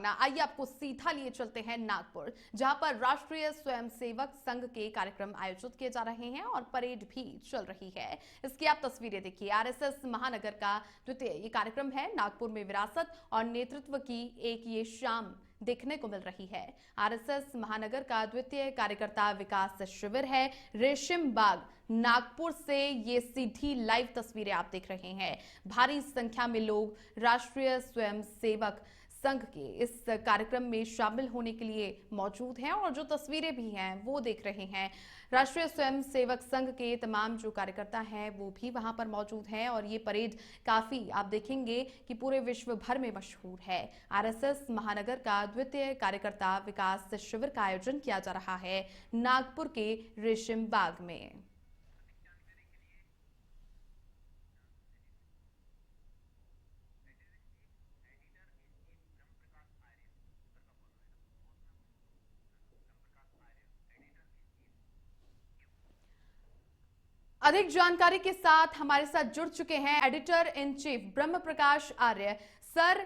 रवाना। आइए आपको सीधा लिए चलते हैं नागपुर, जहां पर राष्ट्रीय स्वयंसेवक संघ के कार्यक्रम आयोजित किए जा रहे हैं और परेड भी चल रही है। इसकी आप तस्वीरें देखिए। आरएसएस महानगर का द्वितीय ये कार्यक्रम है। नागपुर में विरासत और नेतृत्व की एक ये शाम देखने को मिल रही है। आरएसएस महानगर का द्वितीय कार्यकर्ता विकास शिविर है। रेशम बाग नागपुर से ये सीधी लाइव तस्वीरें आप देख रहे हैं। भारी संख्या में लोग राष्ट्रीय स्वयंसेवक संघ के इस कार्यक्रम में शामिल होने के लिए मौजूद हैं और जो तस्वीरें भी हैं वो देख रहे हैं। राष्ट्रीय स्वयंसेवक संघ के तमाम जो कार्यकर्ता हैं वो भी वहां पर मौजूद हैं और ये परेड काफी आप देखेंगे कि पूरे विश्व भर में मशहूर है। आरएसएस महानगर का द्वितीय कार्यकर्ता विकास शिविर का आयोजन किया जा रहा है नागपुर के रेशम बाग में। अधिक जानकारी के साथ हमारे साथ जुड़ चुके हैं editor in chief Brahma Prakash Arya. Sir,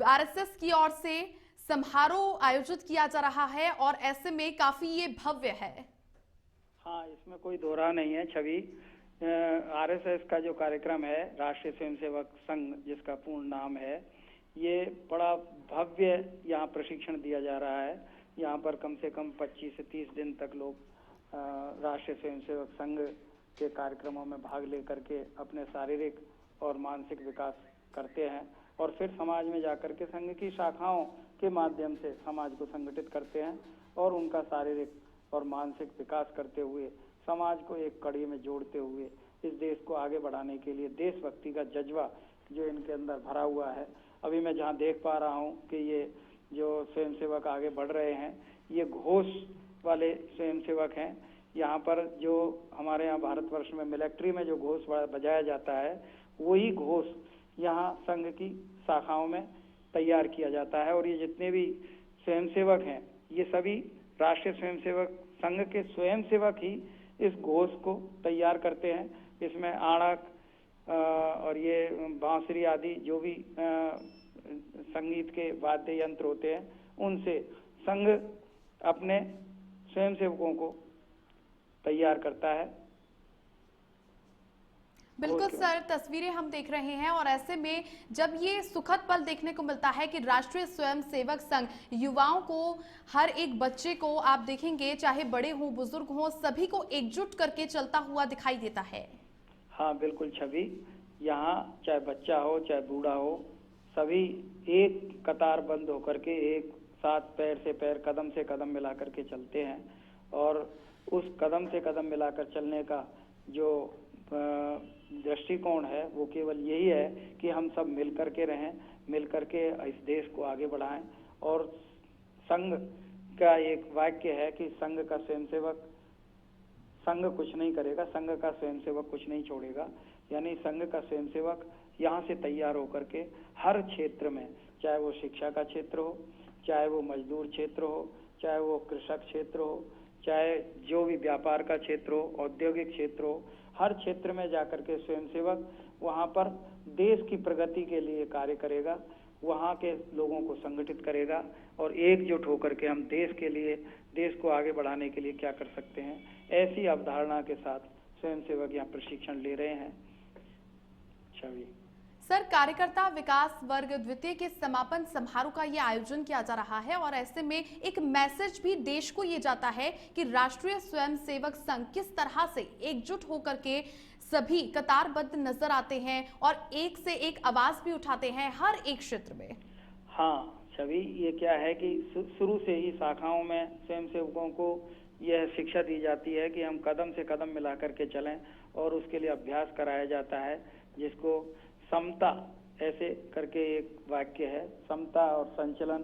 RSS की ओर से समारोह आयोजित किया जा रहा है और ऐसे में काफी ये भव्य है। हाँ, इसमें कोई दो राह नहीं है छवि। आरएसएस का जो कार्यक्रम है राष्ट्रीय स्वयंसेवक संघ, जिसका पूर्ण नाम है, ये बड़ा भव्य यहाँ प्रशिक्षण दिया जा रहा है। यहाँ पर कम से कम 25 से 30 दिन तक लोग राष्ट्रीय स्वयंसेवक संघ के कार्यक्रमों में भाग लेकर के अपने शारीरिक और मानसिक विकास करते हैं और फिर समाज में जाकर के संघ की शाखाओं के माध्यम से समाज को संगठित करते हैं और उनका शारीरिक और मानसिक विकास करते हुए समाज को एक कड़ी में जोड़ते हुए इस देश को आगे बढ़ाने के लिए देशभक्ति का जज्बा जो इनके अंदर भरा हुआ है। अभी मैं जहाँ देख पा रहा हूँ कि ये जो स्वयंसेवक आगे बढ़ रहे हैं, ये घोष वाले स्वयंसेवक हैं। यहाँ पर जो हमारे यहाँ भारतवर्ष में मिलिट्री में जो घोष बजाया जाता है, वही घोष यहाँ संघ की शाखाओं में तैयार किया जाता है और ये जितने भी स्वयंसेवक हैं, ये सभी राष्ट्रीय स्वयंसेवक संघ के स्वयंसेवक ही इस घोष को तैयार करते हैं। इसमें आड़क और ये बांसुरी आदि जो भी संगीत के वाद्य यंत्र होते हैं, उनसे संघ अपने स्वयंसेवकों को तैयार करता है। बिल्कुल सर, तस्वीरें हम देख रहे हैं और ऐसे में जब ये सुखद पल देखने को मिलता है कि राष्ट्रीय स्वयंसेवक संघ युवाओं को, हर एक बच्चे को आप देखेंगे, चाहे बड़े हों बुजुर्ग हों, सभी को एकजुट करके चलता हुआ दिखाई देता है। हाँ बिल्कुल छवि, यहाँ चाहे बच्चा हो चाहे बूढ़ा हो, सभी एक कतार बंद होकर के एक साथ पैर से पैर, कदम से कदम मिला करके चलते हैं और उस कदम से कदम मिलाकर चलने का जो दृष्टिकोण है वो केवल यही है कि हम सब मिलकर के रहें, मिलकर के इस देश को आगे बढ़ाएं। और संघ का एक वाक्य है कि संघ का स्वयंसेवक संघ कुछ नहीं करेगा, संघ का स्वयंसेवक कुछ नहीं छोड़ेगा। यानी संघ का स्वयंसेवक यहाँ से तैयार होकर के हर क्षेत्र में, चाहे वो शिक्षा का क्षेत्र हो, चाहे वो मजदूर क्षेत्र हो, चाहे वो कृषक क्षेत्र हो, चाहे जो भी व्यापार का क्षेत्र हो, औद्योगिक क्षेत्र हो, हर क्षेत्र में जाकर के स्वयंसेवक वहाँ पर देश की प्रगति के लिए कार्य करेगा, वहाँ के लोगों को संगठित करेगा और एकजुट होकर के हम देश के लिए, देश को आगे बढ़ाने के लिए क्या कर सकते हैं, ऐसी अवधारणा के साथ स्वयंसेवक यहाँ प्रशिक्षण ले रहे हैं। छवि सर, कार्यकर्ता विकास वर्ग द्वितीय के समापन समारोह का ये आयोजन किया जा रहा है और ऐसे में एक मैसेज भी देश को ये जाता है कि राष्ट्रीय स्वयंसेवक संघ किस तरह से एकजुट होकर के सभी कतारबद्ध नजर आते हैं और एक से एक आवाज भी उठाते हैं हर एक क्षेत्र में। हाँ छवि, ये क्या है कि शुरू से ही शाखाओं में स्वयंसेवकों को यह शिक्षा दी जाती है कि हम कदम से कदम मिला करके चलें और उसके लिए अभ्यास कराया जाता है, जिसको समता ऐसे करके एक वाक्य है, समता और संचलन।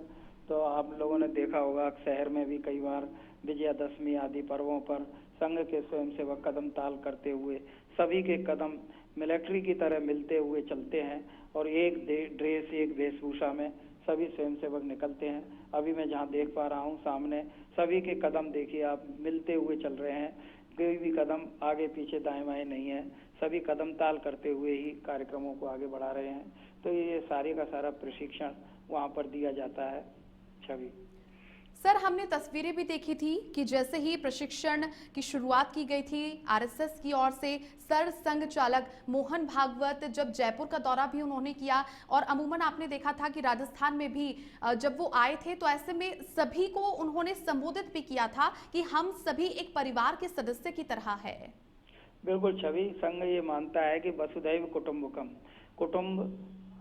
तो आप लोगों ने देखा होगा शहर में भी कई बार विजयादशमी आदि पर्वों पर संघ के स्वयंसेवक कदम ताल करते हुए सभी के कदम मिलिट्री की तरह मिलते हुए चलते हैं और एक ड्रेस, एक वेशभूषा में सभी स्वयंसेवक निकलते हैं। अभी मैं जहाँ देख पा रहा हूँ सामने, सभी के कदम देखिए आप मिलते हुए चल रहे हैं, कोई भी कदम आगे पीछे दाएं बाएं नहीं है, सभी कदम ताल करते हुए ही कार्यक्रमों को आगे बढ़ा रहे हैं। तो ये सारे का सारा प्रशिक्षण वहाँ पर दिया जाता है। छवि सर, हमने तस्वीरें भी देखी थी कि जैसे ही प्रशिक्षण की शुरुआत की गई थी आरएसएस की ओर से, सर संघ चालक मोहन भागवत जब जयपुर का दौरा भी उन्होंने किया, और अमूमन आपने देखा था कि राजस्थान में भी जब वो आए थे तो ऐसे में सभी को उन्होंने संबोधित भी किया था कि हम सभी एक परिवार के सदस्य की तरह है। बिल्कुल छवि, संघ ये मानता है कि वसुधैव कुटुंबकम, कुटुंब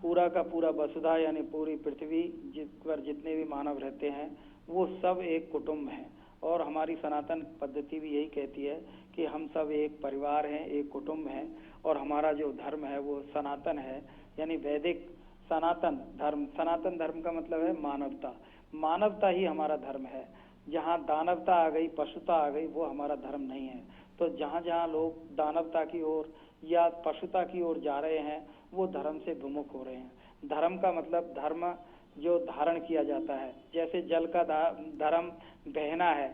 पूरा का पूरा, वसुधा यानी पूरी पृथ्वी जिस पर जितने भी मानव रहते हैं वो सब एक कुटुंब हैं। और हमारी सनातन पद्धति भी यही कहती है कि हम सब एक परिवार हैं, एक कुटुंब हैं। और हमारा जो धर्म है वो सनातन है, यानी वैदिक सनातन धर्म। सनातन धर्म का मतलब है मानवता, मानवता ही हमारा धर्म है। जहाँ दानवता आ गई, पशुता आ गई, वो हमारा धर्म नहीं है। तो जहाँ जहाँ लोग दानवता की ओर या पशुता की ओर जा रहे हैं वो धर्म से विमुख हो रहे हैं। धर्म का मतलब धर्म जो धारण किया जाता है, जैसे जल का धर्म बहना है,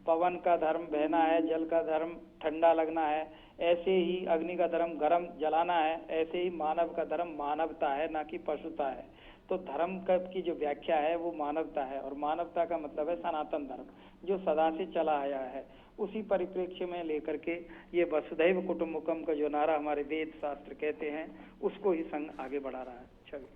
पवन का धर्म बहना है, जल का धर्म ठंडा लगना है, ऐसे ही अग्नि का धर्म गर्म जलाना है, ऐसे ही मानव का धर्म मानवता है, ना कि पशुता है। तो धर्म की जो व्याख्या है वो मानवता है, और मानवता का मतलब है सनातन धर्म जो सदा से चला आया है। उसी परिप्रेक्ष्य में लेकर के ये वसुधैव कुटुंबकम का जो नारा हमारे वेद शास्त्र कहते हैं उसको ही संघ आगे बढ़ा रहा है। छवि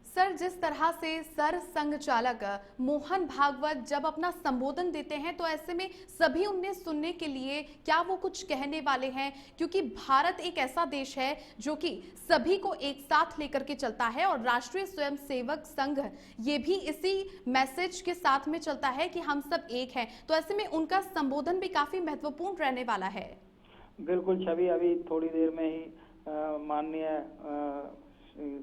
सर, जिस तरह से सर संघ चालक मोहन भागवत जब अपना संबोधन देते हैं तो ऐसे में सभी उन्हें सुनने के लिए क्या वो कुछ कहने वाले हैं, क्योंकि भारत एक ऐसा देश है जो कि सभी को एक साथ लेकर के चलता है, और राष्ट्रीय स्वयंसेवक संघ ये भी इसी मैसेज के साथ में चलता है कि हम सब एक हैं। तो ऐसे में उनका संबोधन भी काफी महत्वपूर्ण रहने वाला है। बिल्कुल छवि, अभी थोड़ी देर में ही माननीय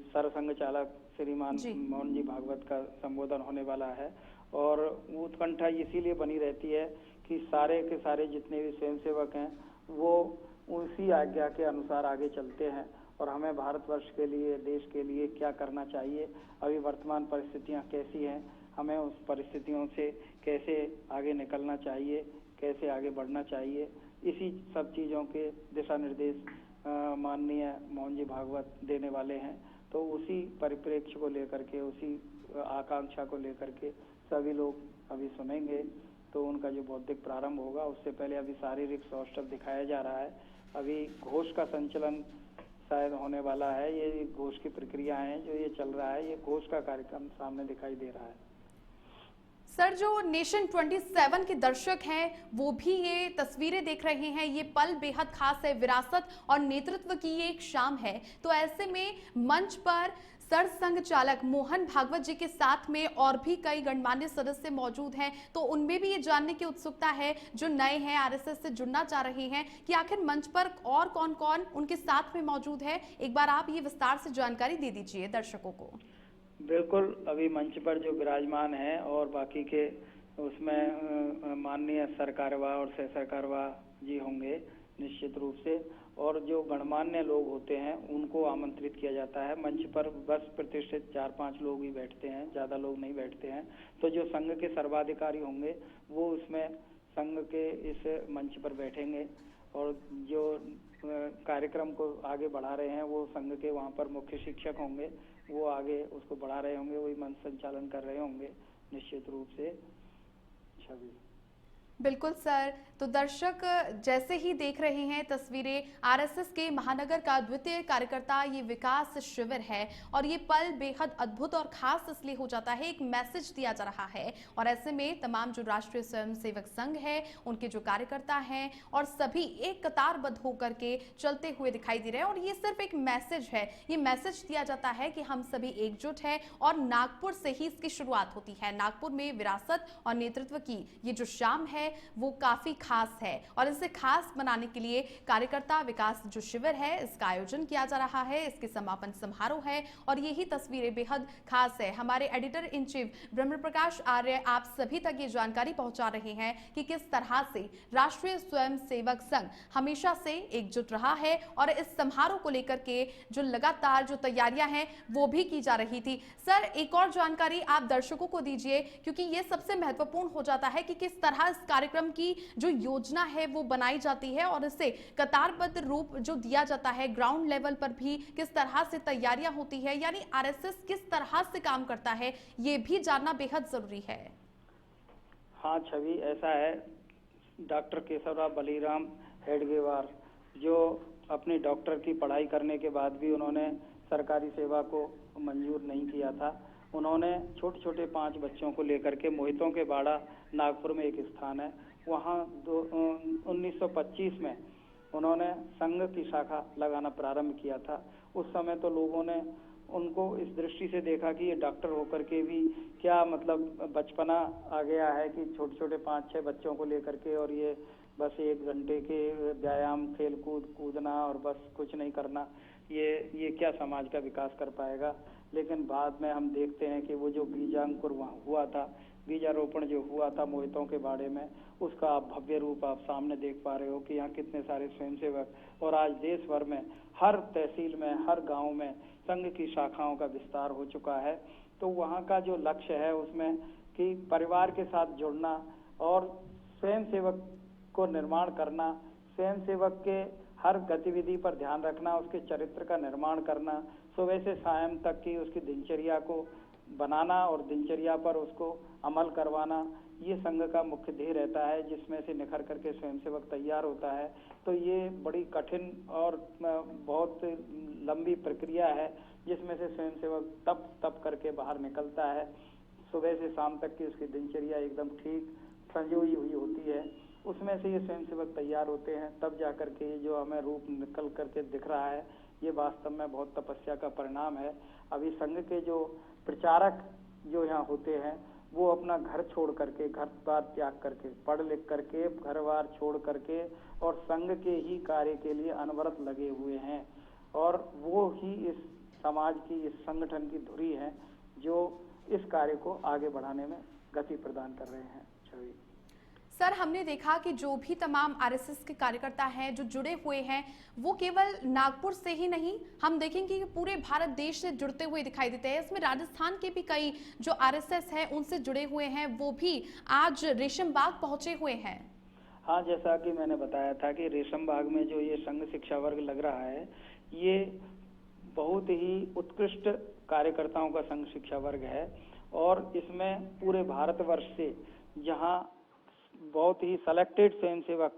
सर संघ चालक श्रीमान मोहन जी भागवत का संबोधन होने वाला है। और उत्कंठा इसीलिए बनी रहती है कि सारे के सारे जितने भी स्वयंसेवक हैं वो उसी आज्ञा के अनुसार आगे चलते हैं, और हमें भारतवर्ष के लिए, देश के लिए क्या करना चाहिए, अभी वर्तमान परिस्थितियां कैसी हैं, हमें उस परिस्थितियों से कैसे आगे निकलना चाहिए, कैसे आगे बढ़ना चाहिए, इसी सब चीज़ों के दिशा निर्देश माननीय मोहन जी भागवत देने वाले हैं। तो उसी परिप्रेक्ष्य को लेकर के, उसी आकांक्षा को लेकर के सभी लोग अभी सुनेंगे। तो उनका जो बौद्धिक प्रारंभ होगा उससे पहले अभी शारीरिक सौष्ठव दिखाया जा रहा है। अभी घोष का संचलन शायद होने वाला है। ये घोष की प्रक्रिया है जो ये चल रहा है, ये घोष का कार्यक्रम सामने दिखाई दे रहा है। सर, जो नेशन 27 के दर्शक हैं वो भी ये तस्वीरें देख रहे हैं। ये पल बेहद खास है, विरासत और नेतृत्व की ये एक शाम है। तो ऐसे में मंच पर सर संघ चालक मोहन भागवत जी के साथ में और भी कई गणमान्य सदस्य मौजूद हैं। तो उनमें भी ये जानने की उत्सुकता है, जो नए हैं, आरएसएस से जुड़ना चाह रहे हैं, कि आखिर मंच पर और कौन कौन उनके साथ में मौजूद है। एक बार आप ये विस्तार से जानकारी दे दीजिए दर्शकों को। बिल्कुल, अभी मंच पर जो विराजमान है और बाकी के उसमें माननीय सरकारवा और सह सरकारवा जी होंगे निश्चित रूप से, और जो गणमान्य लोग होते हैं उनको आमंत्रित किया जाता है। मंच पर बस प्रतिष्ठित 4-5 लोग ही बैठते हैं, ज़्यादा लोग नहीं बैठते हैं। तो जो संघ के सर्वाधिकारी होंगे वो उसमें संघ के इस मंच पर बैठेंगे, और जो कार्यक्रम को आगे बढ़ा रहे हैं वो संघ के वहाँ पर मुख्य शिक्षक होंगे, वो आगे उसको बढ़ा रहे होंगे, वही मंच संचालन कर रहे होंगे निश्चित रूप से। छवि बिल्कुल सर, तो दर्शक जैसे ही देख रहे हैं तस्वीरें, आरएसएस के महानगर का द्वितीय कार्यकर्ता ये विकास शिविर है, और ये पल बेहद अद्भुत और खास इसलिए हो जाता है, एक मैसेज दिया जा रहा है। और ऐसे में तमाम जो राष्ट्रीय स्वयंसेवक संघ है, उनके जो कार्यकर्ता हैं और सभी एक कतारबद्ध होकर के चलते हुए दिखाई दे रहे हैं। और ये सिर्फ एक मैसेज है, ये मैसेज दिया जाता है कि हम सभी एकजुट हैं, और नागपुर से ही इसकी शुरुआत होती है। नागपुर में विरासत और नेतृत्व की ये जो शाम है वो काफी खास है, और इसे खास बनाने के लिए कार्यकर्ता विकास जो शिविर है इसका आयोजन किया जा रहा है। इसके समापन समारोह है, और यही तस्वीरें बेहद खास है। हमारे एडिटर इन चीफ ब्रह्म प्रकाश आर्य आप सभी तक ये जानकारी पहुंचा रहे हैं कि किस तरह से राष्ट्रीय स्वयंसेवक संघ हमेशा से एकजुट रहा है, और इस समारोह को लेकर के जो लगातार जो तैयारियां हैं वो भी की जा रही थी। सर, एक और जानकारी आप दर्शकों को दीजिए, क्योंकि ये सबसे महत्वपूर्ण हो जाता है कि किस तरह इस कार्यक्रम की जो योजना है वो बनाई जाती है और इसे कतारबद्ध रूप जो दिया जाता है, ग्राउंड लेवल पर भी किस तरह से तैयारियां होती है, यानी आरएसएस किस तरह से काम करता है, ये भी जानना बेहद जरूरी है। हाँ छवि, ऐसा है। डॉक्टर केशवराव बलीराम हेडगेवार, जो अपनी डॉक्टर की पढ़ाई करने के बाद भी उन्होंने सरकारी सेवा को मंजूर नहीं किया था, उन्होंने छोटे छोटे 5 बच्चों को लेकर के मोहितों के बाड़ा नागपुर में एक स्थान है, वहाँ 1925 में उन्होंने संघ की शाखा लगाना प्रारंभ किया था। उस समय तो लोगों ने उनको इस दृष्टि से देखा कि ये डॉक्टर होकर के भी क्या मतलब बचपना आ गया है कि छोटे छोटे 5-6 बच्चों को लेकर के और ये बस 1 घंटे के व्यायाम खेल कूदना और बस कुछ नहीं करना, ये क्या समाज का विकास कर पाएगा। लेकिन बाद में हम देखते हैं कि वो जो बीजांकुर वहाँ हुआ था, बीजारोपण जो हुआ था मोहितों के बाड़े में, उसका आप भव्य रूप आप सामने देख पा रहे हो कि यहाँ कितने सारे स्वयंसेवक और आज देश भर में हर तहसील में हर गांव में संघ की शाखाओं का विस्तार हो चुका है। तो वहाँ का जो लक्ष्य है उसमें कि परिवार के साथ जुड़ना और स्वयंसेवक को निर्माण करना, स्वयंसेवक के हर गतिविधि पर ध्यान रखना, उसके चरित्र का निर्माण करना, सुबह से शाम तक की उसकी दिनचर्या को बनाना और दिनचर्या पर उसको अमल करवाना, ये संघ का मुख्य ध्येय रहता है, जिसमें से निखर करके स्वयंसेवक तैयार होता है। तो ये बड़ी कठिन और बहुत लंबी प्रक्रिया है, जिसमें से स्वयंसेवक तप करके बाहर निकलता है। सुबह से शाम तक की उसकी दिनचर्या एकदम ठीक संजोई हुई होती है, उसमें से ये स्वयंसेवक तैयार होते हैं। तब जाकर के ये जो हमें रूप निकल करके दिख रहा है, ये वास्तव में बहुत तपस्या का परिणाम है। अभी संघ के जो प्रचारक जो यहाँ होते हैं, वो अपना घर छोड़ करके, घर बार त्याग करके, पढ़ लिख करके, घर बार छोड़ करके और संघ के ही कार्य के लिए अनवरत लगे हुए हैं। और वो ही इस समाज की, इस संगठन की धुरी है, जो इस कार्य को आगे बढ़ाने में गति प्रदान कर रहे हैं। छवि सर, हमने देखा कि जो भी तमाम आरएसएस के कार्यकर्ता हैं जो जुड़े हुए हैं, वो केवल नागपुर से ही नहीं, हम देखेंगे कि पूरे भारत देश से जुड़ते हुए दिखाई देते हैं। इसमें राजस्थान के भी कई जो आरएसएस है उनसे जुड़े हुए हैं, वो भी आज रेशम बाग पहुंचे हुए हैं। हाँ, जैसा कि मैंने बताया था कि रेशम बाग में जो ये संघ शिक्षा वर्ग लग रहा है, ये बहुत ही उत्कृष्ट कार्यकर्ताओं का संघ शिक्षा वर्ग है। और इसमें पूरे भारतवर्ष से जहाँ बहुत ही सेलेक्टेड स्वयंसेवक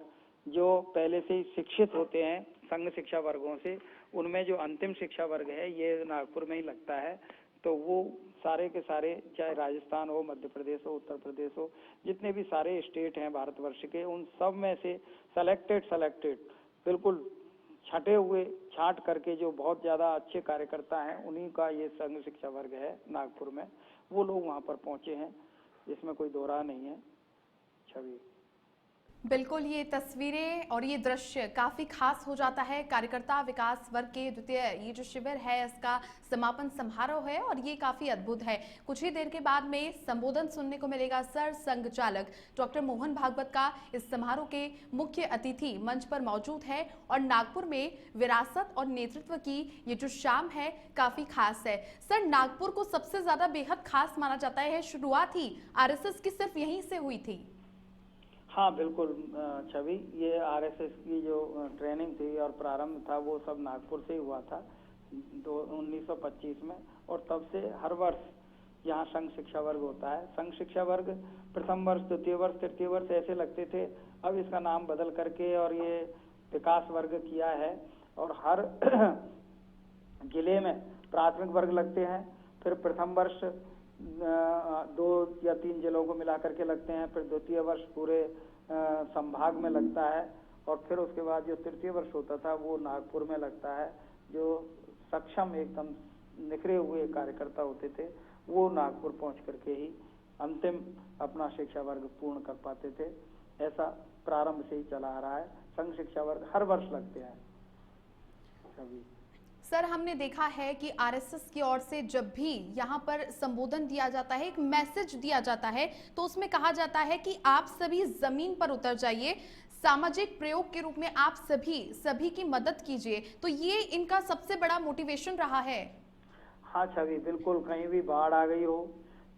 जो पहले से ही शिक्षित होते हैं संघ शिक्षा वर्गों से, उनमें जो अंतिम शिक्षा वर्ग है ये नागपुर में ही लगता है। तो वो सारे के सारे, चाहे राजस्थान हो, मध्य प्रदेश हो, उत्तर प्रदेश हो, जितने भी सारे स्टेट हैं भारतवर्ष के, उन सब में से सेलेक्टेड बिल्कुल छाटे हुए, छांट करके जो बहुत ज्यादा अच्छे कार्यकर्ता हैं, उन्हीं का ये संघ शिक्षा वर्ग है नागपुर में। वो लोग वहाँ पर पहुंचे हैं, इसमें कोई दो राह नहीं है। छवि बिल्कुल, ये तस्वीरें और ये दृश्य काफी खास हो जाता है। कार्यकर्ता विकास वर्ग के द्वितीय ये जो शिविर है, इसका समापन समारोह है और ये काफी अद्भुत है। कुछ ही देर के बाद में संबोधन सुनने को मिलेगा सर संघचालक डॉक्टर मोहन भागवत का। इस समारोह के मुख्य अतिथि मंच पर मौजूद है और नागपुर में विरासत और नेतृत्व की ये जो शाम है काफी खास है। सर, नागपुर को सबसे ज्यादा बेहद खास माना जाता है, शुरुआत ही आरएसएस की सिर्फ यहीं से हुई थी। हाँ बिल्कुल छवि, ये आरएसएस की जो ट्रेनिंग थी और प्रारंभ था वो सब नागपुर से ही हुआ था 1925 में। और तब से हर वर्ष यहाँ संघ शिक्षा वर्ग होता है। संघ शिक्षा वर्ग प्रथम वर्ष, द्वितीय वर्ष, तृतीय वर्ष ऐसे लगते थे, अब इसका नाम बदल करके और ये विकास वर्ग किया है। और हर जिले में प्राथमिक वर्ग लगते हैं, फिर प्रथम वर्ष 2 या 3 जिलों को मिला करके लगते हैं, फिर द्वितीय वर्ष पूरे संभाग में लगता है, और फिर उसके बाद जो तृतीय वर्ष होता था वो नागपुर में लगता है। जो सक्षम एकदम निखरे हुए कार्यकर्ता होते थे वो नागपुर पहुंच करके ही अंतिम अपना शिक्षा वर्ग पूर्ण कर पाते थे। ऐसा प्रारंभ से ही चला आ रहा है। संघ शिक्षा वर्ग हर वर्ष लगते हैं सभी। सर, हमने देखा है कि आरएसएस की ओर से जब भी यहाँ पर संबोधन दिया जाता है, एक मैसेज दिया जाता है, तो उसमें कहा जाता है कि आप सभी जमीन पर उतर जाइए, सामाजिक प्रयोग के रूप में आप सभी की मदद कीजिए। तो ये इनका सबसे बड़ा मोटिवेशन रहा है। हाँ छवि, बिल्कुल। कहीं भी बाढ़ आ गई हो,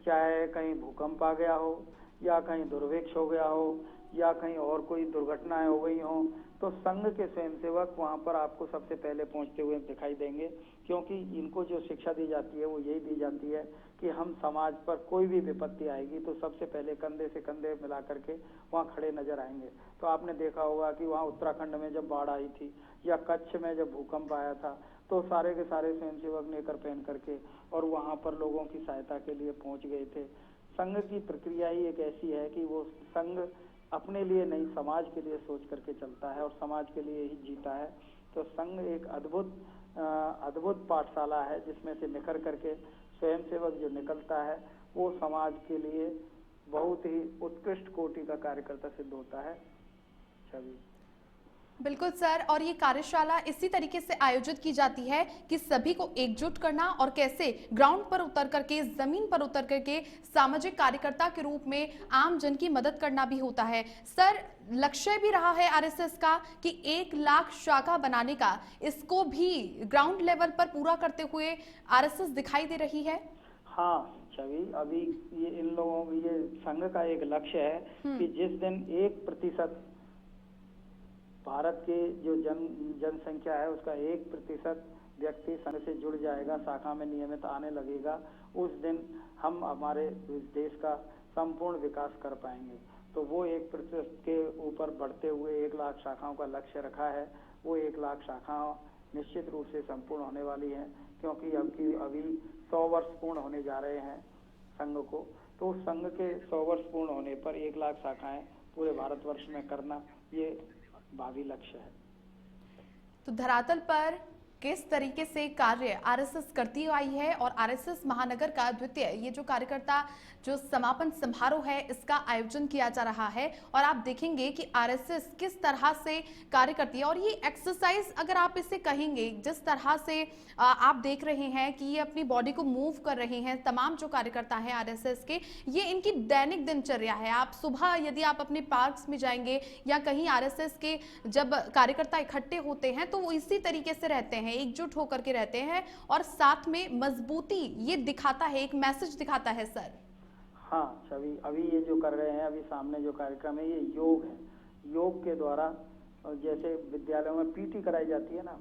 चाहे कहीं भूकंप आ गया हो, या कहीं दुर्भिक्ष हो गया हो, या कहीं और कोई दुर्घटनाएं हो गई हों, तो संघ के स्वयंसेवक वहां पर आपको सबसे पहले पहुंचते हुए दिखाई देंगे, क्योंकि इनको जो शिक्षा दी जाती है वो यही दी जाती है कि हम समाज पर कोई भी विपत्ति आएगी तो सबसे पहले कंधे से कंधे मिला करके वहाँ खड़े नजर आएंगे। तो आपने देखा होगा कि वहाँ उत्तराखंड में जब बाढ़ आई थी या कच्छ में जब भूकंप आया था, तो सारे के सारे स्वयंसेवक नेकर पहन करके और वहाँ पर लोगों की सहायता के लिए पहुंच गए थे। संघ की प्रक्रिया ही एक ऐसी है कि वो संघ अपने लिए नहीं, समाज के लिए सोच करके चलता है और समाज के लिए ही जीता है। तो संघ एक अद्भुत पाठशाला है, जिसमें से निखर करके स्वयंसेवक जो निकलता है वो समाज के लिए बहुत ही उत्कृष्ट कोटि का कार्यकर्ता सिद्ध होता है। छवि। बिल्कुल सर, और ये कार्यशाला इसी तरीके से आयोजित की जाती है कि सभी को एकजुट करना और कैसे ग्राउंड पर उतर करके, जमीन पर उतर करके सामाजिक कार्यकर्ता के रूप में आम जन की मदद करना भी होता है। सर, लक्ष्य भी रहा है आरएसएस का कि 1 लाख शाखा बनाने का, इसको भी ग्राउंड लेवल पर पूरा करते हुए आरएसएस दिखाई दे रही है। हाँ छवि, अभी ये इन लोगों, ये संघ का एक लक्ष्य है कि जिस दिन 1% भारत के जो जनसंख्या है उसका 1% व्यक्ति संघ से जुड़ जाएगा, शाखा में नियमित आने लगेगा, उस दिन हम हमारे देश का संपूर्ण विकास कर पाएंगे। तो वो 1% के ऊपर बढ़ते हुए 1 लाख शाखाओं का लक्ष्य रखा है। वो 1 लाख शाखाओं निश्चित रूप से संपूर्ण होने वाली हैं, क्योंकि अभी 100 वर्ष पूर्ण होने जा रहे हैं संघ को। तो संघ के 100 वर्ष पूर्ण होने पर 1 लाख शाखाएं पूरे भारतवर्ष में करना, ये भावी लक्ष्य है। तो धरातल पर किस तरीके से कार्य आरएसएस करती आई है और आरएसएस महानगर का द्वितीय ये जो कार्यकर्ता जो समापन समारोह है इसका आयोजन किया जा रहा है, और आप देखेंगे कि आरएसएस किस तरह से कार्य करती है। और ये एक्सरसाइज अगर आप इसे कहेंगे, जिस तरह से आप देख रहे हैं कि ये अपनी बॉडी को मूव कर रहे हैं, तमाम जो कार्यकर्ता है आरएसएस के, ये इनकी दैनिक दिनचर्या है। आप सुबह यदि आप अपने पार्क्स में जाएंगे या कहीं आरएसएस के जब कार्यकर्ता इकट्ठे होते हैं तो वो इसी तरीके से रहते हैं, एकजुट होकर के रहते हैं और साथ में मजबूती ये दिखाता है, एक मैसेज दिखाता है। सर हाँ छवि, अभी ये जो कर रहे हैं, अभी सामने जो कार्यक्रम है ये योग है। योग के द्वारा जैसे विद्यालयों में पीटी कराई जाती है ना,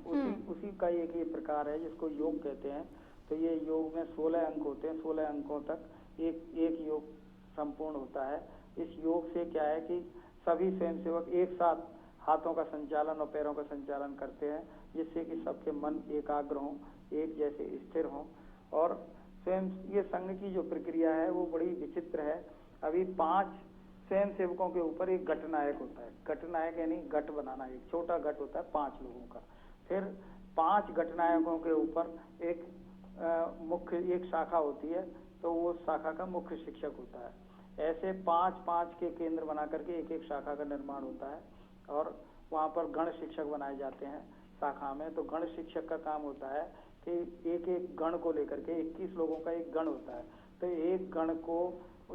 उसी का एक ये प्रकार है जिसको योग कहते हैं। तो ये योग में 16 अंक होते हैं, 16 अंकों तक एक योग संपूर्ण होता है। इस योग से क्या है कि सभी स्वयंसेवक एक साथ हाथों का संचालन और पैरों का संचालन करते हैं, जिससे कि सबके मन एकाग्र हों, एक जैसे स्थिर हों। और स्वयं ये संघ की जो प्रक्रिया है वो बड़ी विचित्र है। अभी 5 स्वयंसेवकों के ऊपर एक गठनायक होता है। गठनायक यानी गठ बनाना, एक छोटा गठ होता है 5 लोगों का। फिर 5 गठनायकों के ऊपर एक मुख्य एक शाखा होती है, तो वो शाखा का मुख्य शिक्षक होता है। ऐसे 5-5 के केंद्र बना करके एक शाखा का निर्माण होता है और वहाँ पर गण शिक्षक बनाए जाते हैं शाखा में। तो गण शिक्षक का काम होता है कि एक गण को लेकर के 21 लोगों का एक गण होता है। तो एक गण को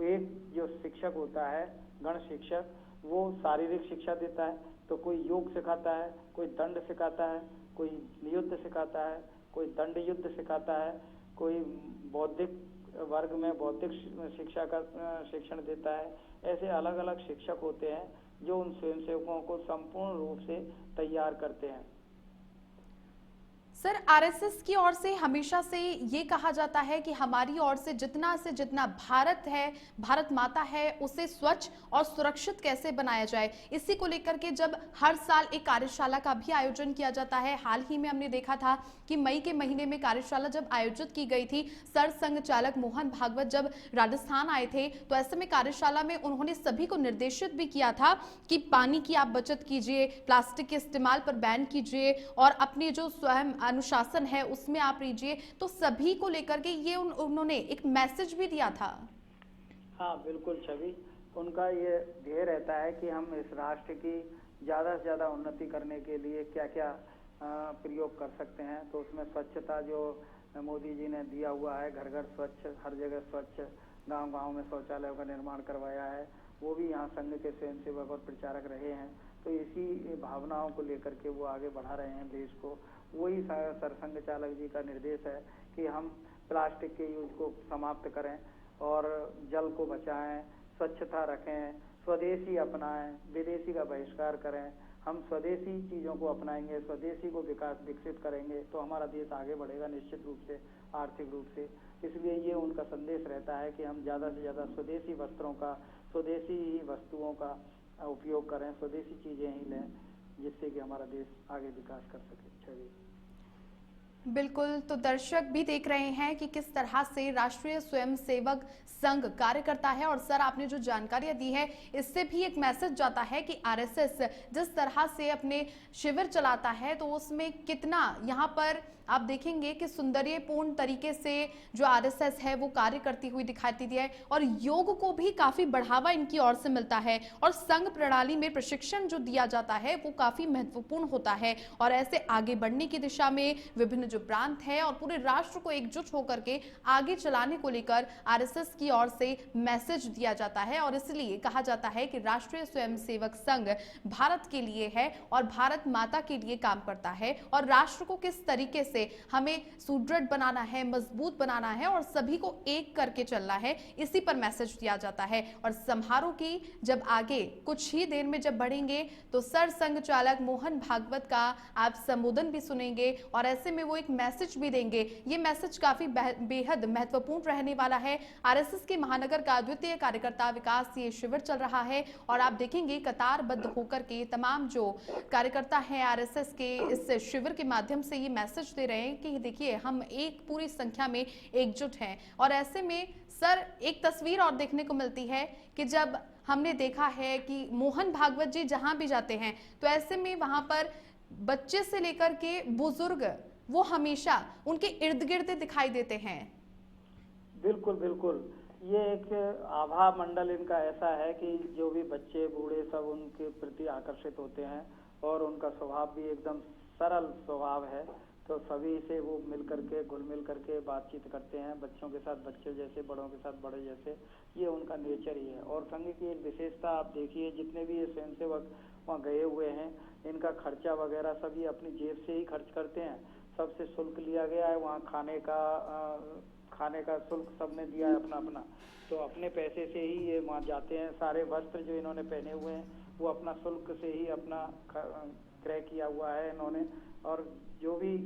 एक जो शिक्षक होता है, गण शिक्षक, वो शारीरिक शिक्षा देता है। तो कोई योग सिखाता है, कोई दंड सिखाता है, कोई युद्ध सिखाता है, कोई दंड युद्ध सिखाता है, कोई बौद्धिक वर्ग में बौद्धिक शिक्षा का शिक्षण देता है। ऐसे अलग अलग शिक्षक होते हैं जो उन स्वयंसेवकों को संपूर्ण रूप से तैयार करते हैं। सर, आरएसएस की ओर से हमेशा से ये कहा जाता है कि हमारी ओर से जितना भारत है, भारत माता है, उसे स्वच्छ और सुरक्षित कैसे बनाया जाए, इसी को लेकर के जब हर साल एक कार्यशाला का भी आयोजन किया जाता है। हाल ही में हमने देखा था कि मई के महीने में कार्यशाला जब आयोजित की गई थी, सर संघ चालक मोहन भागवत जब राजस्थान आए थे, तो ऐसे में कार्यशाला में उन्होंने सभी को निर्देशित भी किया था कि पानी की आप बचत कीजिए, प्लास्टिक के इस्तेमाल पर बैन कीजिए और अपने जो स्वयं अनुशासन है उसमें आप रहिए। तो सभी को लेकर के ये उन्होंने एक मैसेज भी दिया था। हाँ बिल्कुल छवि, उनका ये ध्येय रहता है कि हम इस राष्ट्र की ज्यादा से ज्यादा उन्नति करने के लिए क्या क्या प्रयोग कर सकते हैं। तो उसमें स्वच्छता जो मोदी जी ने दिया हुआ है, घर घर स्वच्छ, हर जगह स्वच्छ, गांव गांव में शौचालयों का निर्माण करवाया है, वो भी यहाँ संघ के स्वयंसेवक और प्रचारक रहे हैं। तो इसी भावनाओं को लेकर के वो आगे बढ़ा रहे हैं देश को। वही सरसंघ चालक जी का निर्देश है कि हम प्लास्टिक के यूज को समाप्त करें और जल को बचाएं, स्वच्छता रखें, स्वदेशी अपनाएं, विदेशी का बहिष्कार करें। हम स्वदेशी चीज़ों को अपनाएंगे, स्वदेशी को विकसित करेंगे तो हमारा देश आगे बढ़ेगा निश्चित रूप से, आर्थिक रूप से। इसलिए ये उनका संदेश रहता है कि हम ज़्यादा से ज़्यादा स्वदेशी वस्त्रों का, स्वदेशी ही वस्तुओं का उपयोग करें, स्वदेशी चीज़ें ही लें, जिससे कि हमारा देश आगे विकास कर सके। छवि। बिल्कुल, तो दर्शक भी देख रहे हैं कि किस तरह से राष्ट्रीय स्वयंसेवक संघ कार्य करता है। और सर, आपने जो जानकारियां दी है, इससे भी एक मैसेज जाता है कि आरएसएस जिस तरह से अपने शिविर चलाता है, तो उसमें कितना यहाँ पर आप देखेंगे कि सौंदर्यपूर्ण तरीके से जो आरएसएस है वो कार्य करती हुई दिखाई दी है। और योग को भी काफी बढ़ावा इनकी ओर से मिलता है, और संघ प्रणाली में प्रशिक्षण जो दिया जाता है वो काफी महत्वपूर्ण होता है। और ऐसे आगे बढ़ने की दिशा में विभिन्न जो प्रांत है और पूरे राष्ट्र को एकजुट होकर के आगे चलाने को लेकर आरएसएस की ओर से मैसेज दिया जाता है। और इसलिए कहा जाता है कि राष्ट्रीय स्वयंसेवक संघ भारत के लिए है और भारत माता के लिए काम करता है, और राष्ट्र को किस तरीके से हमें सुदृढ़ बनाना है, मजबूत बनाना है और सभी को एक करके चलना है, इसी पर मैसेज दिया जाता है। और समारोह की जब आगे कुछ ही देर में जब बढ़ेंगे तो सर संघ चालक मोहन भागवत का आप संबोधन भी सुनेंगे, और ऐसे में वो एक मैसेज भी देंगे। ये मैसेज काफी बेहद महत्वपूर्ण रहने वाला है। आरएसएस के महानगर का द्वितीय कार्यकर्ता विकास ये शिविर चल रहा है, और आप देखेंगे कतारबद्ध होकर के तमाम जो कार्यकर्ता हैं आरएसएस के इस शिविर के माध्यम से ये मैसेज दे रहे हैं कि देखिए, हम एक पूरी संख्या में एकजुट हैं। और ऐसे में सर, एक तस्वीर और देखने को मिलती है कि जब हमने देखा है कि मोहन भागवत जी जहां भी जाते हैं तो ऐसे में वहां पर बच्चे से लेकर के बुजुर्ग वो हमेशा उनके इर्द गिर्द दिखाई देते हैं। बिल्कुल बिल्कुल, ये एक आभा मंडल इनका ऐसा है कि जो भी बच्चे बूढ़े सब उनके प्रति आकर्षित होते हैं, और उनका स्वभाव भी एकदम सरल स्वभाव है। तो सभी से वो मिल करके, घुल मिल करके बातचीत करते हैं, बच्चों के साथ बच्चे जैसे, बड़ों के साथ बड़े जैसे, ये उनका नेचर ही है। और संघ की एक विशेषता आप देखिए, जितने भी ये स्वयंसेवक वहाँ गए हुए हैं, इनका खर्चा वगैरह सभी अपनी जेब से ही खर्च करते हैं। सबसे शुल्क लिया गया है, वहाँ खाने का शुल्क सबने दिया है अपना अपना, तो अपने पैसे से ही ये वहाँ जाते हैं। सारे वस्त्र जो इन्होंने पहने हुए हैं वो अपना शुल्क से ही अपना क्रय किया हुआ है इन्होंने। और जो भी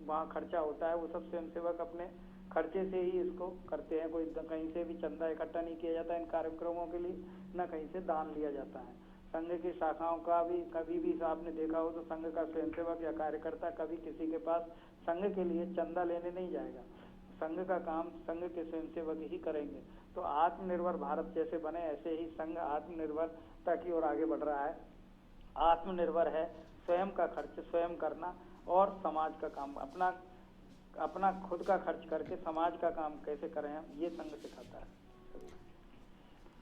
वहाँ खर्चा होता है वो सब स्वयंसेवक अपने खर्चे से ही इसको करते हैं। कोई कहीं से भी चंदा इकट्ठा नहीं किया जाता इन कार्यक्रमों के लिए, न कहीं से दान लिया जाता है। संघ की शाखाओं का भी कभी भी आपने देखा हो तो संघ का स्वयंसेवक या कार्यकर्ता कभी किसी के पास संघ के लिए चंदा लेने नहीं जाएगा। संघ का काम संघ के स्वयंसेवक ही करेंगे। तो आत्मनिर्भर भारत जैसे बने, ऐसे ही संघ आत्मनिर्भरता की ओर आगे बढ़ रहा है। आत्मनिर्भर है, स्वयं का खर्च स्वयं करना, और समाज का काम अपना खुद का खर्च करके समाज का काम कैसे करें हम, ये संघ सिखाता है।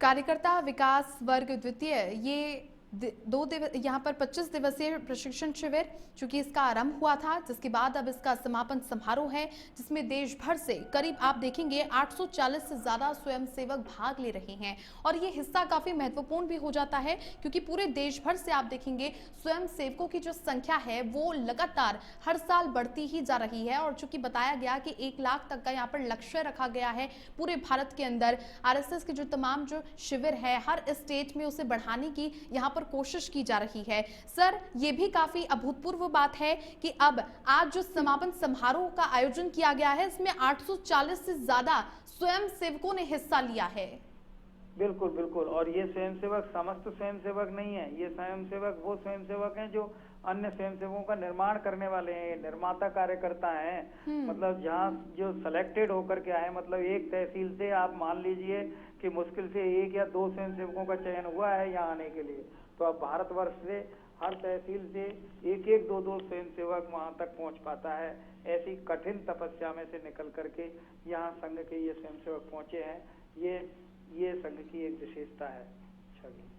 कार्यकर्ता विकास वर्ग द्वितीय, ये यहाँ पर 25 दिवसीय प्रशिक्षण शिविर, चूंकि इसका आरंभ हुआ था, जिसके बाद अब इसका समापन समारोह है, जिसमें देश भर से करीब आप देखेंगे 840 से ज्यादा स्वयंसेवक भाग ले रहे हैं। और ये हिस्सा काफी महत्वपूर्ण भी हो जाता है, क्योंकि पूरे देश भर से आप देखेंगे स्वयंसेवकों की जो संख्या है वो लगातार हर साल बढ़ती ही जा रही है। और चूंकि बताया गया कि 1 लाख तक का यहाँ पर लक्ष्य रखा गया है पूरे भारत के अंदर, आरएसएस के जो तमाम जो शिविर है हर स्टेट में उसे बढ़ाने की यहाँ पर कोशिश की जा रही है। सर, ये भी काफी अभूतपूर्व बात है कि अब आज जो समापन समारोह का आयोजन किया गया है, इसमें 840 से ज्यादा स्वयंसेवकों ने हिस्सा लिया है। बिल्कुल बिल्कुल, और ये स्वयंसेवक समस्त स्वयंसेवक नहीं है, ये स्वयंसेवक वो स्वयंसेवक हैं जो अन्य स्वयंसेवकों का निर्माण करने वाले हैं, निर्माता कार्यकर्ता हैं। मतलब जहाँ जो सिलेक्टेड होकर के आए, मतलब एक तहसील से आप मान लीजिए कि मुश्किल से 1 या 2 स्वयंसेवकों का चयन हुआ है यहाँ आने के लिए। तो अब भारतवर्ष से हर तहसील से 1-1, 2-2 स्वयंसेवक वहाँ तक पहुँच पाता है। ऐसी कठिन तपस्या में से निकल करके यहाँ संघ के ये स्वयंसेवक पहुँचे हैं। ये संघ की एक विशेषता है। छवि।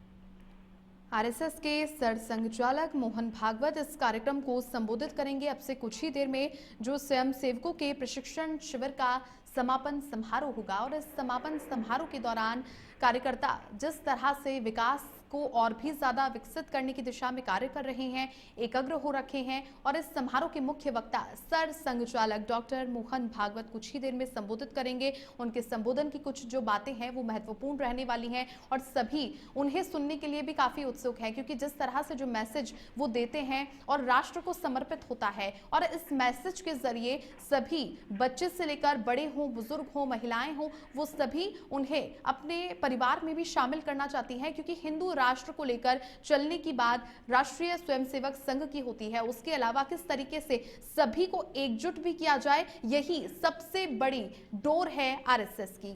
आरएसएस के सरसंघचालक मोहन भागवत इस कार्यक्रम को संबोधित करेंगे। अब से कुछ ही देर में जो स्वयंसेवकों के प्रशिक्षण शिविर का समापन समारोह होगा और इस समापन समारोह के दौरान कार्यकर्ता जिस तरह से विकास को और भी ज्यादा विकसित करने की दिशा में कार्य कर रहे हैं, एकाग्र हो रखे हैं और इस समारोह के मुख्य वक्ता सर संघचालक डॉक्टर मोहन भागवत कुछ ही देर में संबोधित करेंगे। उनके संबोधन की कुछ जो बातें हैं वो महत्वपूर्ण रहने वाली हैं और सभी उन्हें सुनने के लिए भी काफी उत्सुक हैं, क्योंकि जिस तरह से जो मैसेज वो देते हैं और राष्ट्र को समर्पित होता है और इस मैसेज के जरिए सभी बच्चे से लेकर बड़े हों, बुजुर्ग हों, महिलाएं हों, वो सभी उन्हें अपने परिवार में भी शामिल करना चाहती हैं, क्योंकि हिंदू राष्ट्र को लेकर चलने की बात राष्ट्रीय स्वयंसेवक संघ की होती है। उसके अलावा किस तरीके से सभी को एकजुट भी किया जाए, यही सबसे बड़ी डोर है आरएसएस की।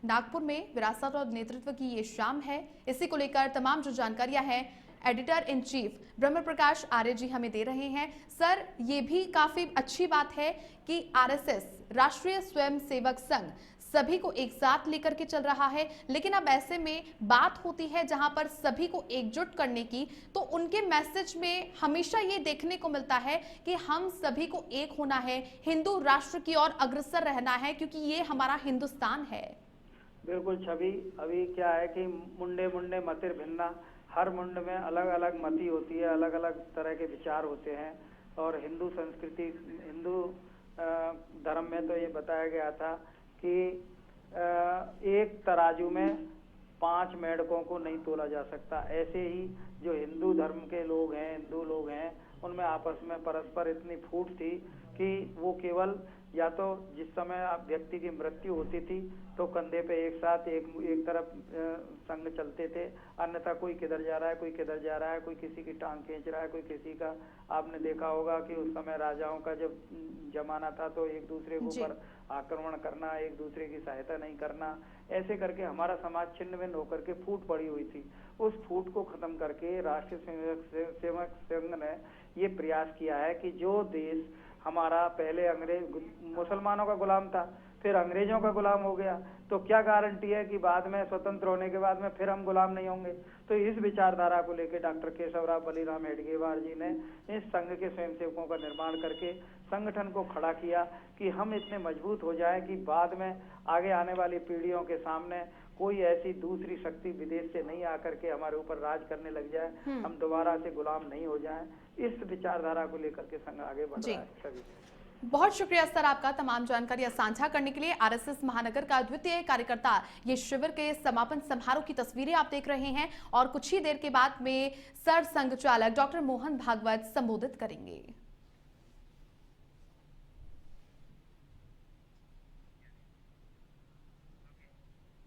नागपुर में विरासत और नेतृत्व की ये शाम है। इसी को लेकर तमाम जो जानकारियां हैं एडिटर इन चीफ ब्रह्म प्रकाश आर्य जी हमें दे रहे हैं। सर, ये भी काफी अच्छी बात है कि आरएसएस राष्ट्रीय स्वयंसेवक संघ सभी को एक साथ लेकर के चल रहा है, लेकिन अब ऐसे में बात होती है जहां पर सभी को एकजुट करने की, तो उनके मैसेज में हमेशा ये देखने को मिलता है कि हम सभी को एक होना है, हिंदू राष्ट्र की ओर अग्रसर रहना है, क्योंकि ये हमारा हिंदुस्तान है। बिल्कुल छवि, अभी क्या है कि मुंडे मुंडे मतिर भिन्ना, हर मुंड में अलग अलग मति होती है, अलग अलग तरह के विचार होते हैं। और हिंदू संस्कृति, हिंदू धर्म में तो ये बताया गया था कि एक तराजू में 5 मेंढकों को नहीं तोला जा सकता। ऐसे ही जो हिंदू धर्म के लोग हैं, हिंदू लोग हैं, उनमें आपस में परस्पर इतनी फूट थी कि वो केवल या तो जिस समय व्यक्ति की मृत्यु होती थी तो कंधे पे एक साथ एक तरफ संग चलते थे, अन्यथा कोई किधर जा रहा है, कोई किधर जा रहा है, कोई किसी की टांग खींच रहा है, कोई किसी का। आपने देखा होगा कि उस समय राजाओं का जब जमाना था तो एक दूसरे के ऊपर आक्रमण करना, एक दूसरे की सहायता नहीं करना, ऐसे करके हमारा समाज छिन्न भिन्न होकर के फूट पड़ी हुई थी। उस फूट को खत्म करके राष्ट्रीय स्वयंसेवक संघ ने ये प्रयास किया है कि जो देश हमारा पहले अंग्रेज मुसलमानों का गुलाम था, फिर अंग्रेजों का गुलाम हो गया, तो क्या गारंटी है कि बाद में स्वतंत्र होने के बाद में फिर हम गुलाम नहीं होंगे। तो इस विचारधारा को लेकर डॉक्टर केशवराव बलिराम हेडगेवार जी ने इस संघ के स्वयंसेवकों का निर्माण करके संगठन को खड़ा किया कि हम इतने मजबूत हो जाएं कि बाद में आगे आने वाली पीढ़ियों के सामने कोई ऐसी दूसरी शक्ति विदेश से नहीं आकर के हमारे ऊपर राज करने लग जाए, हम दोबारा से गुलाम नहीं हो जाएं। इस विचारधारा को लेकर के संघ आगे बढ़ रहा है। बहुत शुक्रिया सर आपका तमाम जानकारियां साझा करने के लिए। आरएसएस महानगर का द्वितीय कार्यकर्ता ये शिविर के समापन समारोह की तस्वीरें आप देख रहे हैं और कुछ ही देर के बाद में सर संघचालक डॉक्टर मोहन भागवत संबोधित करेंगे।